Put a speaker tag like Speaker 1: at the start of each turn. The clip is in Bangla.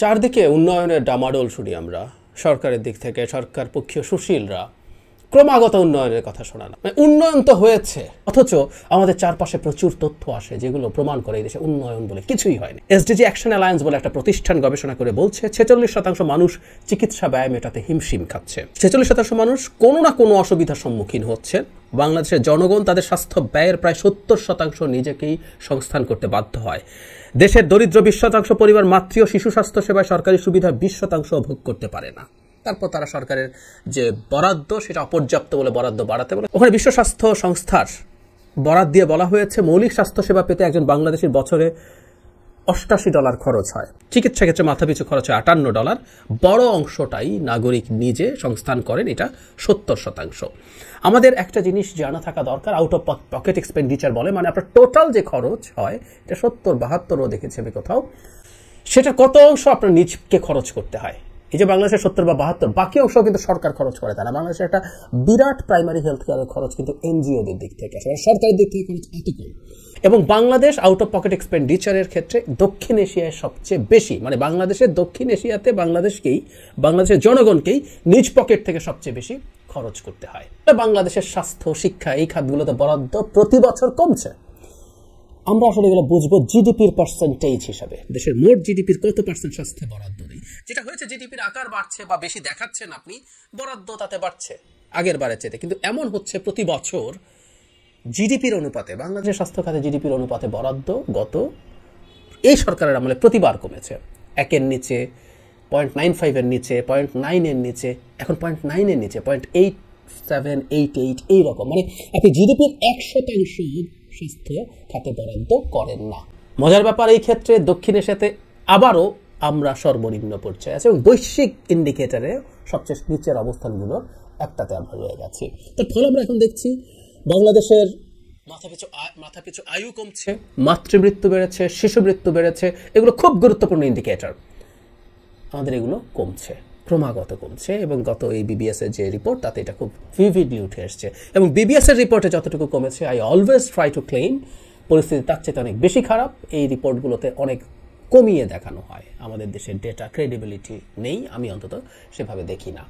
Speaker 1: চারদিকে উন্নয়নের ডামাডোল শুনি আমরা। সরকারের দিক থেকে সরকার পক্ষীয় সুশীলরা ক্রমাগত উন্নয়নের কথা শোনানো। উন্নয়ন তো হয়েছে, অথচ আমাদের চারপাশে প্রচুর তথ্য আসে যেগুলো প্রমাণ করে এই দেশে উন্নয়ন বলে কিছুই হয়নি। এসডিজি অ্যাকশন অ্যালায়েন্স বলে একটা প্রতিষ্ঠান গবেষণা করে বলছে 46% মানুষ চিকিৎসা ব্যয় মেটাতে হিমশিম খাচ্ছে। 46% মানুষ কোনো না কোনো অসুবিধার সম্মুখীন হচ্ছে। বাংলাদেশের জনগণ তাদের স্বাস্থ্য ব্যয়ের প্রায় 70% নিজেকেই সংস্থান করতে বাধ্য হয়। দেশের দরিদ্র 20% পরিবার মাতৃ ও শিশু স্বাস্থ্য সেবায় সরকারি সুবিধা 20% ভোগ করতে পারে না। তারপর তারা সরকারের যে বরাদ্দ সেটা অপর্যাপ্ত বলে বরাদ্দ বাড়াতে বলে। ওখানে বিশ্ব স্বাস্থ্য সংস্থার বরাদ দিয়ে বলা হয়েছে মৌলিক স্বাস্থ্যসেবা পেতে একজন বাংলাদেশের বছরে $88 খরচ হয়। চিকিৎসা ক্ষেত্রে মাথাপিছু খরচ হয় $58। বড় অংশটাই নাগরিক নিজে সংস্থান করেন, এটা 70%। আমাদের একটা জিনিস জানা থাকা দরকার, আউট অফ পকেট এক্সপেন্ডিচার বলে, মানে আপনার টোটাল যে খরচ হয় এটা 70-72ও দেখেছি আমি কোথাও, সেটা কত অংশ আপনার নিজকে খরচ করতে হয়। এই যে বাংলাদেশের 70 বা 72, বাকি অংশ কিন্তু সরকার খরচ করে। তারা বাংলাদেশের একটা বিরাট প্রাইমারি হেলথ কেয়ারের খরচ কিন্তু এনজিওদের দিক থেকে আসে, সরকারের দিক থেকে খরচ এত কম। এবং বাংলাদেশ আউট অফ পকেট এক্সপেন্ডিচারের ক্ষেত্রে দক্ষিণ এশিয়ায় সবচেয়ে বেশি, মানে বাংলাদেশের দক্ষিণ এশিয়াতে বাংলাদেশের জনগণকেই নিজ পকেট থেকে সবচেয়ে বেশি খরচ করতে হয়। বাংলাদেশের স্বাস্থ্য, শিক্ষা এই খাতগুলোতে বরাদ্দ প্রতি বছর কমছে। আমরা আসলে এগুলো বুঝবো জিডিপির পার্সেন্টেজ হিসাবে। দেশের মোট জিডিপির কত পার্সেন্ট স্বাস্থ্যে বরাদ্দ নেই। যেটা হয়েছে জিডিপির আকার বাড়ছে বা বেশি দেখাচ্ছেন আপনি, বরাদ্দ তাতে বাড়ছে আগের বারের চেয়ে। কিন্তু এমন হচ্ছে প্রতি বছর জিডিপির অনুপাতে, বাংলাদেশের স্বাস্থ্য খাতে জিডিপির অনুপাতে বরাদ্দ গত এই সরকারের আমলে প্রতিবার কমেছে। 1-এর নিচে, 0.95 এর নিচে, 0.9 এর নিচে, এখন 0.9 এর নিচে, 0.8788 এইরকম। মানে আপনি জিডিপির 1% স্বাস্থ্য খাতে বরাদ্দ করেন না। মজার ব্যাপার, এই ক্ষেত্রে দক্ষিণ এশিয়াতে আবারও আমরা সর্বনিম্ন পর্যায়ে আছি এবং বৈশ্বিক ইন্ডিকেটরে সবচেয়ে নিচের অবস্থানগুলোর একটাতে আমরা রয়ে গেছি। তার ফলে আমরা এখন দেখছি বাংলাদেশের মাথাপিছু আয়ু কমছে, মাতৃমৃত্যু বেড়েছে, শিশু মৃত্যু বেড়েছে। এগুলো খুব গুরুত্বপূর্ণ ইন্ডিকেটর। আমাদের এগুলো কমছে, ক্রমাগত কমছে। এবং গত এই বিবিএস এর যে রিপোর্ট তাতে এটা খুব ভিভিডলি উঠে এসছে। এবং বিবিএস এর রিপোর্টে যতটুকু কমেছে, I always try to claim পরিস্থিতি তার চেয়ে অনেক বেশি খারাপ। এই রিপোর্টগুলোতে অনেক কমিয়ে দেখানো হয়। আমাদের দেশের ডেটা ক্রেডিবিলিটি নেই, আমি অন্তত সেভাবে দেখি না।